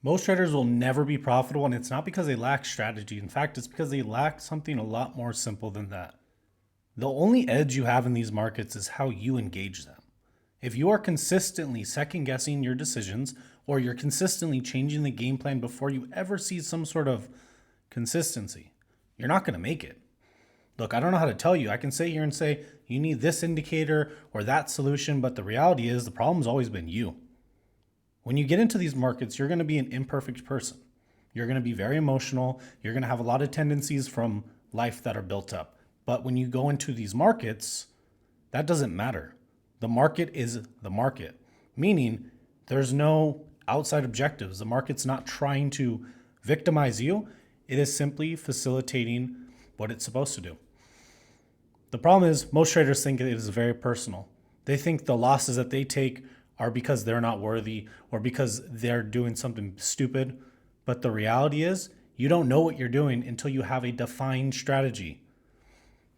Most traders will never be profitable, and it's not because they lack strategy. In fact, it's because they lack something a lot more simple than that. The only edge you have in these markets is how you engage them. If you are consistently second guessing your decisions, or you're consistently changing the game plan before you ever see some sort of consistency, you're not going to make it. Look, I don't know how to tell you. I can sit here and say you need this indicator or that solution, but the reality is the problem's always been you. When you get into these markets, you're going to be an imperfect person. You're going to be very emotional. You're going to have a lot of tendencies from life that are built up. But when you go into these markets, that doesn't matter. The market is the market, meaning there's no outside objectives. The market's not trying to victimize you. It is simply facilitating what it's supposed to do. The problem is most traders think it is very personal. They think the losses that they take are because they're not worthy or because they're doing something stupid. But the reality is you don't know what you're doing until you have a defined strategy.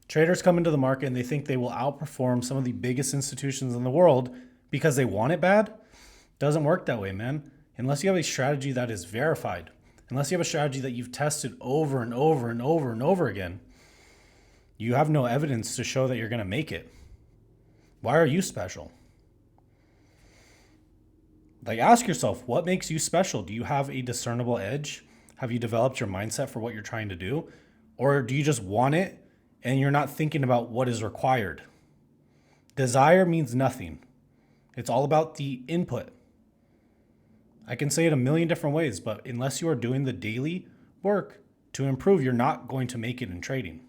Traders come into the market and they think they will outperform some of the biggest institutions in the world because they want it bad. Doesn't work that way, man. Unless you have a strategy that is verified, unless you have a strategy that you've tested over and over and over and over again, you have no evidence to show that you're going to make it. Why are you special? Like, ask yourself, what makes you special? Do you have a discernible edge? Have you developed your mindset for what you're trying to do? Or do you just want it and you're not thinking about what is required? Desire means nothing. It's all about the input. I can say it a million different ways, but unless you are doing the daily work to improve, you're not going to make it in trading.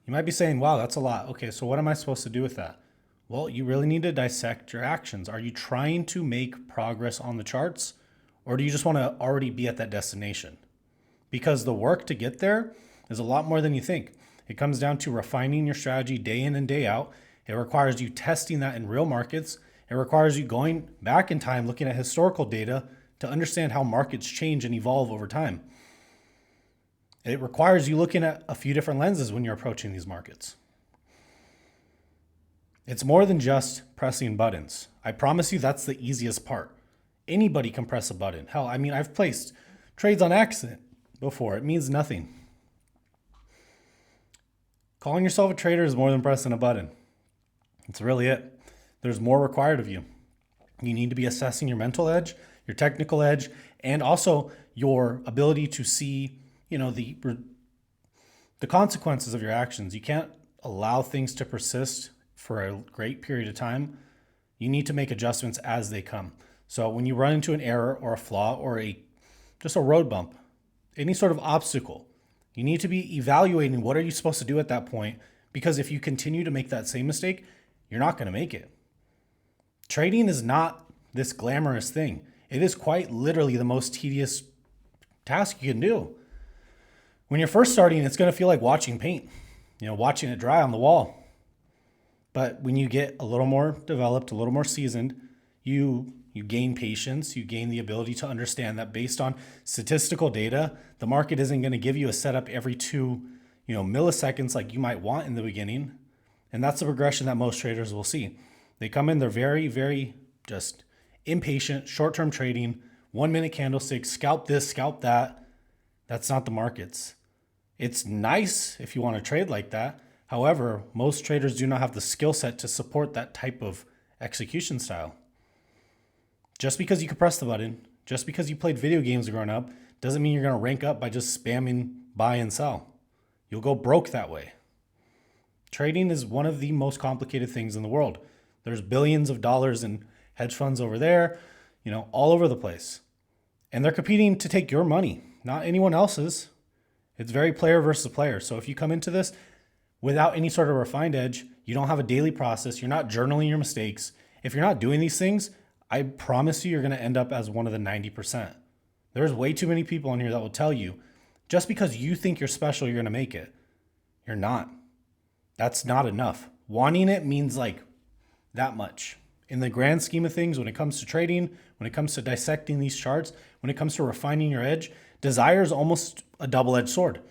You might be saying, wow, that's a lot. Okay, so what am I supposed to do with that? Well, you really need to dissect your actions. Are you trying to make progress on the charts, or do you just want to already be at that destination? Because the work to get there is a lot more than you think. It comes down to refining your strategy day in and day out. It requires you testing that in real markets. It requires you going back in time, looking at historical data to understand how markets change and evolve over time. It requires you looking at a few different lenses when you're approaching these markets. It's more than just pressing buttons. I promise you that's the easiest part. Anybody can press a button. Hell, I mean, I've placed trades on accident before. It means nothing. Calling yourself a trader is more than pressing a button. That's really it. There's more required of you. You need to be assessing your mental edge, your technical edge, and also your ability to see, the consequences of your actions. You can't allow things to persist for a great period of time. You need to make adjustments as they come. So when you run into an error or a flaw or just a road bump, any sort of obstacle, you need to be evaluating what are you supposed to do at that point, because if you continue to make that same mistake, you're not going to make it. Trading is not this glamorous thing. It is quite literally the most tedious task you can do. When you're first starting, it's going to feel like watching paint, watching it dry on the wall. But when you get a little more developed, a little more seasoned, you gain patience, you gain the ability to understand that based on statistical data, the market isn't going to give you a setup every 2 milliseconds like you might want in the beginning. And that's the progression that most traders will see. They come in, they're very, very just impatient, short-term trading, 1-minute candlesticks, scalp this, scalp that. That's not the markets. It's nice if you want to trade like that. However, most traders do not have the skill set to support that type of execution style. Just because you can press the button, just because you played video games growing up, doesn't mean you're going to rank up by just spamming buy and sell. You'll go broke that way. Trading is one of the most complicated things in the world. There's billions of dollars in hedge funds over there, all over the place. And they're competing to take your money, not anyone else's. It's very player versus player. So if you come into this without any sort of refined edge, you don't have a daily process, you're not journaling your mistakes. If you're not doing these things, I promise you're going to end up as one of the 90%. There's way too many people in here that will tell you, just because you think you're special, you're going to make it. You're not. That's not enough. Wanting it means like that much. In the grand scheme of things, when it comes to trading, when it comes to dissecting these charts, when it comes to refining your edge, desire is almost a double-edged sword.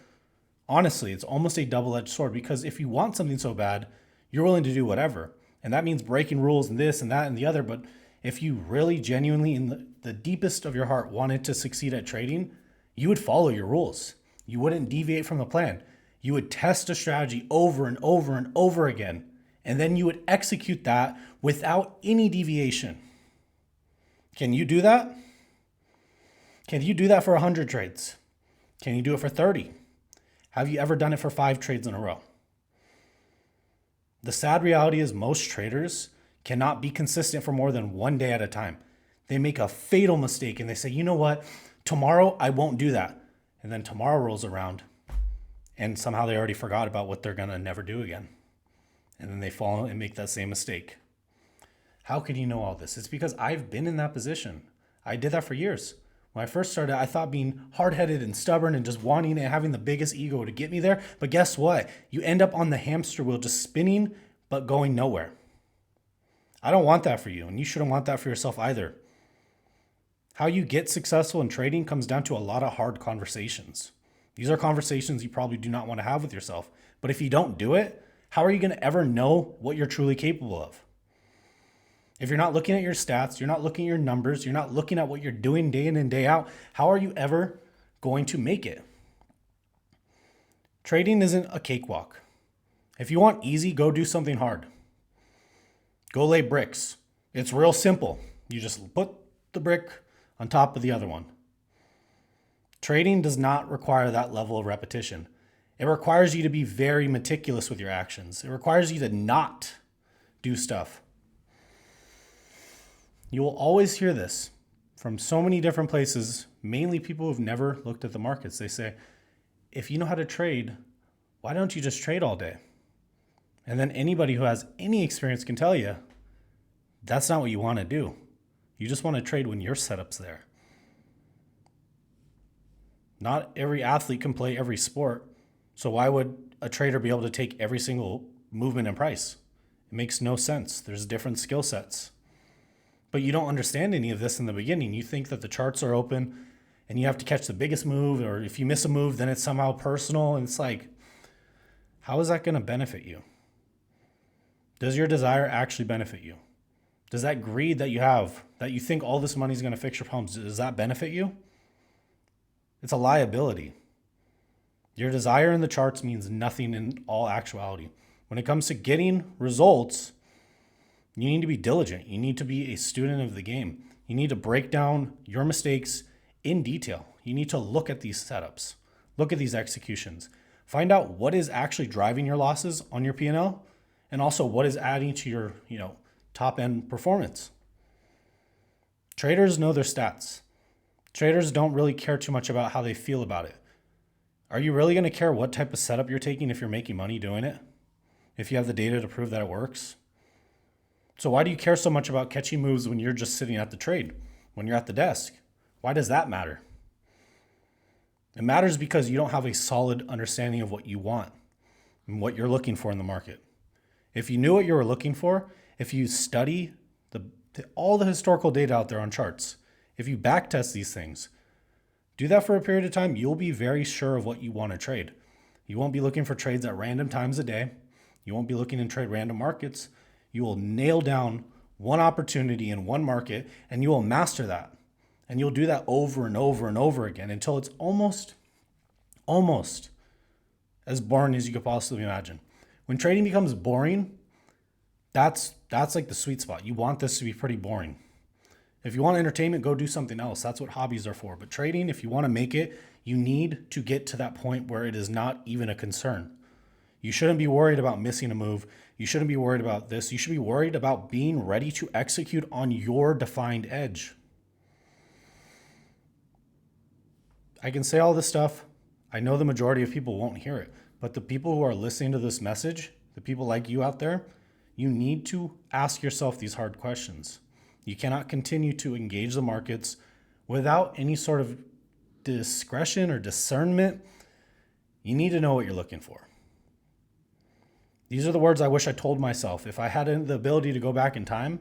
Honestly, it's almost a double-edged sword, because if you want something so bad, you're willing to do whatever. And that means breaking rules and this and that and the other. But If you really genuinely in the deepest of your heart wanted to succeed at trading, you would follow your rules. You wouldn't deviate from the plan. You would test a strategy over and over and over again, and then you would execute that without any deviation. Can you do that? Can you do that for 100 trades? Can you do it for 30? Have you ever done it for 5 trades in a row? The sad reality is most traders cannot be consistent for more than one day at a time. They make a fatal mistake and they say, you know what? Tomorrow I won't do that. And then tomorrow rolls around and somehow they already forgot about what they're going to never do again. And then they fall and make that same mistake. How can you know all this? It's because I've been in that position. I did that for years. When I first started, I thought being hard-headed and stubborn and just wanting and having the biggest ego to get me there. But guess what? You end up on the hamster wheel just spinning, but going nowhere. I don't want that for you, and you shouldn't want that for yourself either. How you get successful in trading comes down to a lot of hard conversations. These are conversations you probably do not want to have with yourself. But if you don't do it, how are you going to ever know what you're truly capable of? If you're not looking at your stats, you're not looking at your numbers, you're not looking at what you're doing day in and day out, how are you ever going to make it? Trading isn't a cakewalk. If you want easy, go do something hard. Go lay bricks. It's real simple. You just put the brick on top of the other one. Trading does not require that level of repetition. It requires you to be very meticulous with your actions. It requires you to not do stuff. You will always hear this from so many different places, mainly people who've never looked at the markets. They say, if you know how to trade, why don't you just trade all day? And then anybody who has any experience can tell you, that's not what you want to do. You just want to trade when your setup's there. Not every athlete can play every sport. So why would a trader be able to take every single movement and price? It makes no sense. There's different skill sets. But you don't understand any of this in the beginning. You think that the charts are open and you have to catch the biggest move, or if you miss a move, then it's somehow personal. And it's like, how is that going to benefit you? Does your desire actually benefit you? Does that greed that you have, that you think all this money is going to fix your problems, does that benefit you? It's a liability. Your desire in the charts means nothing in all actuality. When it comes to getting results, you need to be diligent. You need to be a student of the game. You need to break down your mistakes in detail. You need to look at these setups, look at these executions, find out what is actually driving your losses on your P&L, and also what is adding to your, top-end performance. Traders know their stats. Traders don't really care too much about how they feel about it. Are you really going to care what type of setup you're taking if you're making money doing it? If you have the data to prove that it works? So why do you care so much about catching moves when you're just sitting at the trade, when you're at the desk? Why does that matter? It matters because you don't have a solid understanding of what you want and what you're looking for in the market. If you knew what you were looking for, if you study all the historical data out there on charts, if you backtest these things, do that for a period of time, you'll be very sure of what you want to trade. You won't be looking for trades at random times a day. You won't be looking to trade random markets. You will nail down one opportunity in one market and you will master that. And you'll do that over and over and over again until it's almost as boring as you could possibly imagine. When trading becomes boring, that's like the sweet spot. You want this to be pretty boring. If you want entertainment, go do something else. That's what hobbies are for. But trading, if you want to make it, you need to get to that point where it is not even a concern. You shouldn't be worried about missing a move. You shouldn't be worried about this. You should be worried about being ready to execute on your defined edge. I can say all this stuff. I know the majority of people won't hear it, but the people who are listening to this message, the people like you out there, you need to ask yourself these hard questions. You cannot continue to engage the markets without any sort of discretion or discernment. You need to know what you're looking for. These are the words I wish I told myself. If I had the ability to go back in time,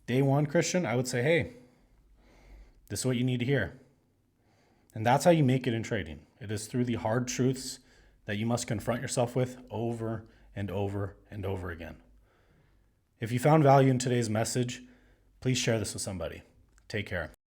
day one, Christian, I would say, hey, this is what you need to hear. And that's how you make it in trading. It is through the hard truths that you must confront yourself with over and over and over again. If you found value in today's message, please share this with somebody. Take care.